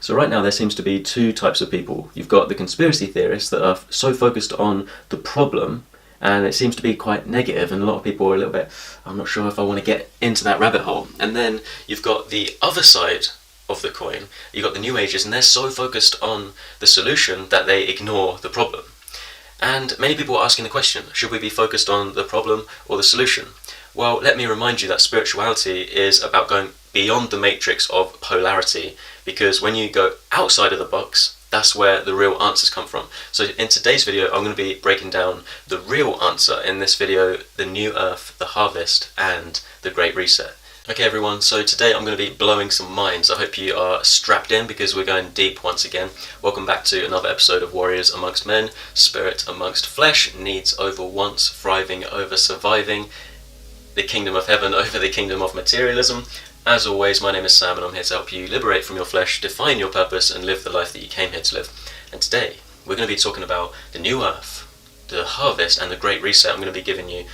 So right now there seems to be two types of people. You've got the conspiracy theorists that are so focused on the problem, and it seems to be quite negative, and a lot of people are a little bit, I'm not sure if I want to get into that rabbit hole. And then you've got the other side of the coin. You've got the New Agers, and they're so focused on the solution that they ignore the problem. And many people are asking the question, should we be focused on the problem or the solution? Well, let me remind you that spirituality is about going beyond the matrix of polarity, because when you go outside of the box, that's where the real answers come from. So in today's video, I'm going to be breaking down the real answer in this video: the new earth, the harvest, and the great reset. Okay everyone, so today I'm going to be blowing some minds. I hope you are strapped in because we're going deep once again. Welcome back to another episode of Warriors Amongst Men, Spirit Amongst Flesh, Needs over Wants, Thriving over Surviving, the Kingdom of Heaven over the Kingdom of Materialism. As always, my name is Sam and I'm here to help you liberate from your flesh, define your purpose, and live the life that you came here to live. And today, we're going to be talking about the new earth, the harvest, and the great reset. I'm going to be giving you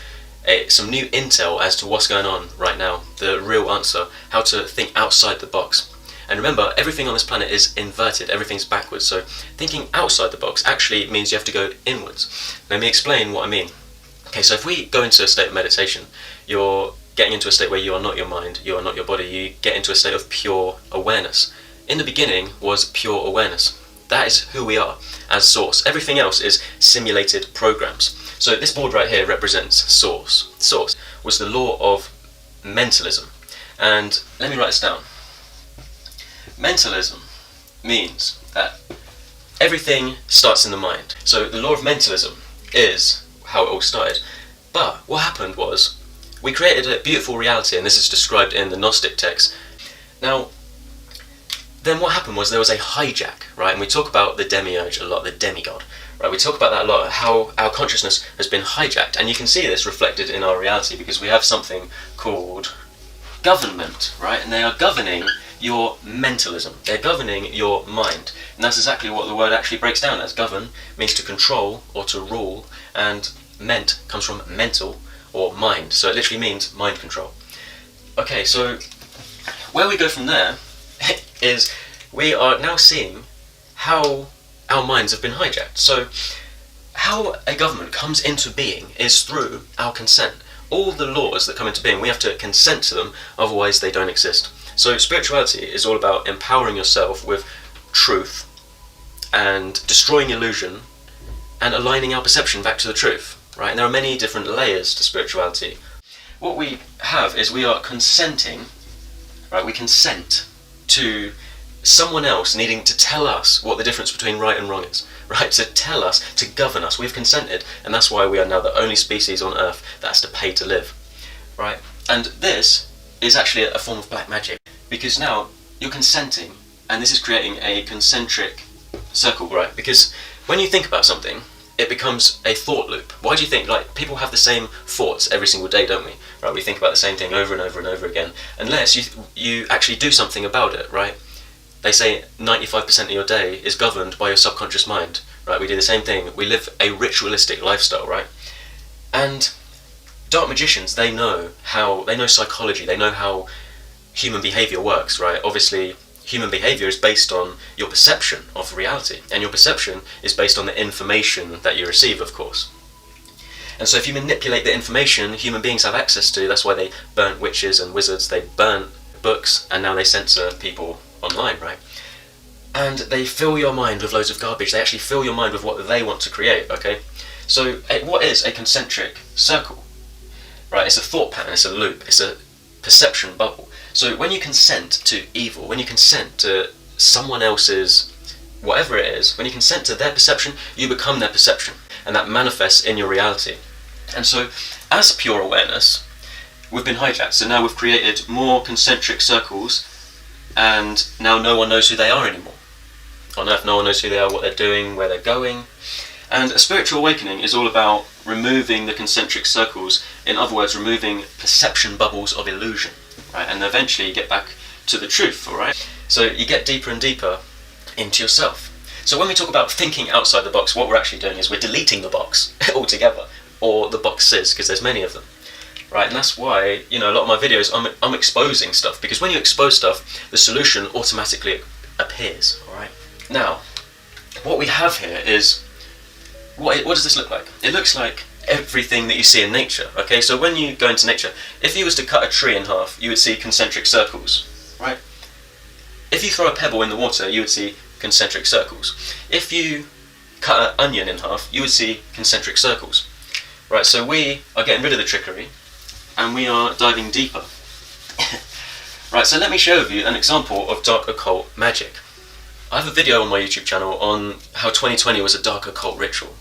some new intel as to what's going on right now, the real answer, how to think outside the box. And remember, everything on this planet is inverted, everything's backwards, so thinking outside the box actually means you have to go inwards. Let me explain what I mean. Okay, so if we go into a state of meditation, you're getting into a state where you are not your mind, you are not your body, you get into a state of pure awareness. In the beginning was pure awareness. That is who we are as source. Everything else is simulated programs. So this board right here represents source. Source was the law of mentalism. And let me write this down. Mentalism means that everything starts in the mind. So the law of mentalism is how it all started. But what happened was, we created a beautiful reality, and this is described in the Gnostic text. Now, then what happened was there was a hijack, right? And we talk about the demiurge a lot, the demigod, right? We talk about that a lot, how our consciousness has been hijacked. And you can see this reflected in our reality because we have something called government, right? And they are governing your mentalism. They're governing your mind. And that's exactly what the word actually breaks down as. Govern means to control or to rule, and ment comes from mental or mind. So it literally means mind control. Okay, so where we go from there is we are now seeing how our minds have been hijacked. So how a government comes into being is through our consent. All the laws that come into being, we have to consent to them, otherwise they don't exist. So spirituality is all about empowering yourself with truth and destroying illusion and aligning our perception back to the truth, right? And there are many different layers to spirituality. What we have is we are consenting, right? We consent to someone else needing to tell us what the difference between right and wrong is, right? To tell us, to govern us. We've consented, and that's why we are now the only species on Earth that has to pay to live, right? And this is actually a form of black magic, because now you're consenting, and this is creating a concentric circle, right? Because when you think about something, it becomes a thought loop. Why do you think, like, people have the same thoughts every single day, don't we? Right, we think about the same thing over and over and over again, unless you actually do something about it, right? They say 95% of your day is governed by your subconscious mind, right? We do the same thing. We live a ritualistic lifestyle, right? And dark magicians, they know psychology, they know how human behavior works, right? Obviously, human behavior is based on your perception of reality, and your perception is based on the information that you receive, of course. And so if you manipulate the information human beings have access to, that's why they burnt witches and wizards, they burnt books, and now they censor people online, right? And they fill your mind with loads of garbage. They actually fill your mind with what they want to create, okay? So what is a concentric circle? Right, it's a thought pattern, it's a loop, it's a perception bubble. So when you consent to evil, when you consent to someone else's whatever it is, when you consent to their perception, you become their perception, and that manifests in your reality. And so as pure awareness, we've been hijacked. So now we've created more concentric circles, and now no one knows who they are anymore. On Earth, no one knows who they are, what they're doing, where they're going. And a spiritual awakening is all about removing the concentric circles, in other words, removing perception bubbles of illusion, right? And eventually you get back to the truth, alright? So you get deeper and deeper into yourself. So when we talk about thinking outside the box, what we're actually doing is we're deleting the box altogether, or the boxes, because there's many of them, right? And that's why, a lot of my videos, I'm exposing stuff, because when you expose stuff, the solution automatically appears. appears. Alright? Now, what we have here is, what does this look like? It looks like everything that you see in nature. Okay, so when you go into nature, if you was to cut a tree in half, you would see concentric circles. Right? If you throw a pebble in the water, you would see concentric circles. If you cut an onion in half, you would see concentric circles. Right, so we are getting rid of the trickery, and we are diving deeper. Right, so let me share with you an example of dark occult magic. I have a video on my YouTube channel on how 2020 was a dark occult ritual,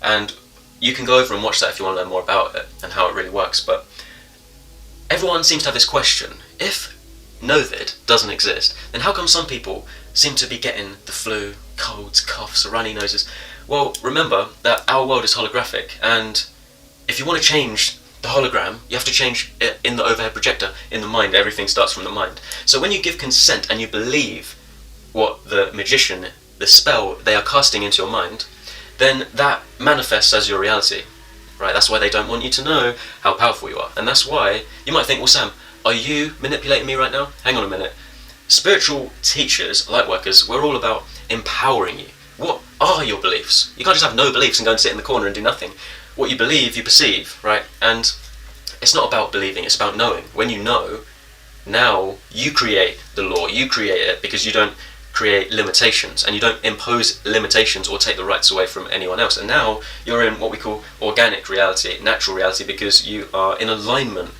and you can go over and watch that if you want to learn more about it and how it really works. But everyone seems to have this question: if Novid doesn't exist, then how come some people seem to be getting the flu, colds, coughs, runny noses? Well, remember that our world is holographic, and if you want to change the hologram, you have to change it in the overhead projector, in the mind. Everything starts from the mind. So when you give consent and you believe what the magician, the spell they are casting into your mind, then that manifests as your reality. Right? That's why they don't want you to know how powerful you are. And that's why you might think, well, Sam, are you manipulating me right now? Hang on a minute. Spiritual teachers, light workers, we're all about empowering you. What are your beliefs? You can't just have no beliefs and go and sit in the corner and do nothing. What you believe, you perceive, right? And it's not about believing, it's about knowing. When you know, now you create the law, you create it, because you don't create limitations, and you don't impose limitations or take the rights away from anyone else. And now you're in what we call organic reality, natural reality, because you are in alignment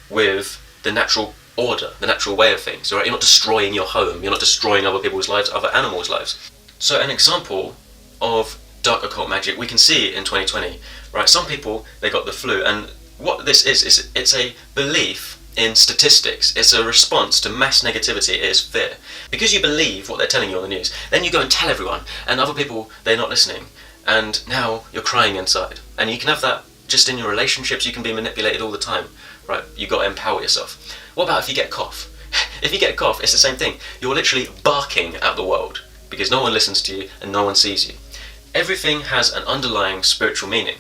with the natural order, the natural way of things. Right? You're not destroying your home, you're not destroying other people's lives, other animals' lives. So an example of dark occult magic we can see in 2020, right? Some people, they got the flu, and what this is it's a belief in statistics. It's a response to mass negativity. It is fear. Because you believe what they're telling you on the news, then you go and tell everyone, and other people, they're not listening, and now you're crying inside. And you can have that just in your relationships. You can be manipulated all the time, right? You got to empower yourself. What about if you get a cough? If you get a cough, it's the same thing. You're literally barking at the world, because no one listens to you and no one sees you. Everything has an underlying spiritual meaning.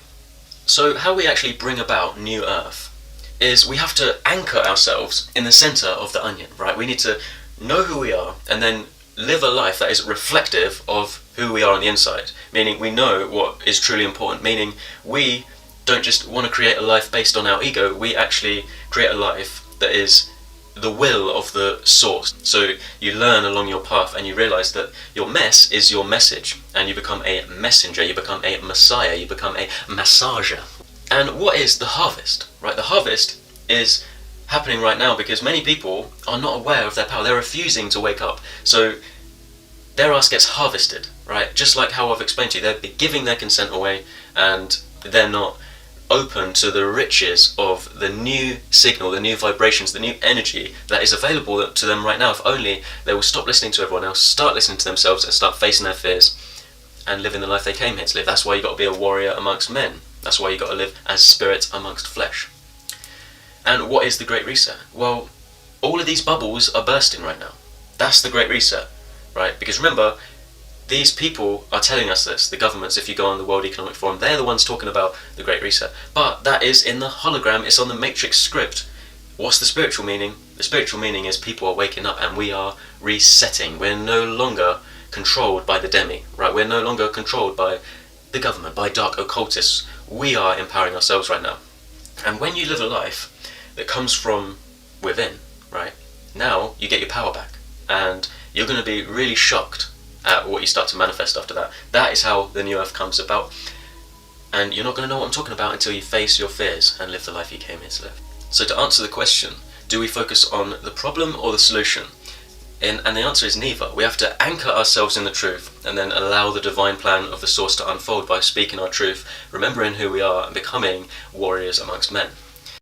So how we actually bring about New Earth is we have to anchor ourselves in the center of the onion, right? We need to know who we are and then live a life that is reflective of who we are on the inside, meaning we know what is truly important, meaning we don't just want to create a life based on our ego, we actually create a life that is the will of the source. So you learn along your path and you realize that your mess is your message, and you become a messenger, you become a messiah, you become a massager. And what is the harvest? Right, the harvest is happening right now because many people are not aware of their power. They're refusing to wake up. So their ass gets harvested, right? Just like how I've explained to you, they're giving their consent away and they're not open to the riches of the new signal, the new vibrations, the new energy that is available to them right now. If only they will stop listening to everyone else, start listening to themselves, and start facing their fears and living the life they came here to live. That's why you got to be a warrior amongst men. That's why you got to live as spirit amongst flesh. And what is the Great Reset? Well, all of these bubbles are bursting right now. That's the Great Reset, right? Because remember, these people are telling us this, the governments. If you go on the World Economic Forum, they're the ones talking about the Great Reset. But that is in the hologram, it's on the matrix script. What's the spiritual meaning? The spiritual meaning is people are waking up and we are resetting. We're no longer controlled by the demi, right? We're no longer controlled by the government, by dark occultists. We are empowering ourselves right now. And when you live a life that comes from within, right, now you get your power back. And you're going to be really shocked at what you start to manifest after that. That is how the New Earth comes about. And you're not going to know what I'm talking about until you face your fears and live the life you came here to live. So to answer the question, do we focus on the problem or the solution? And the answer is neither. We have to anchor ourselves in the truth and then allow the divine plan of the source to unfold by speaking our truth, remembering who we are and becoming warriors amongst men.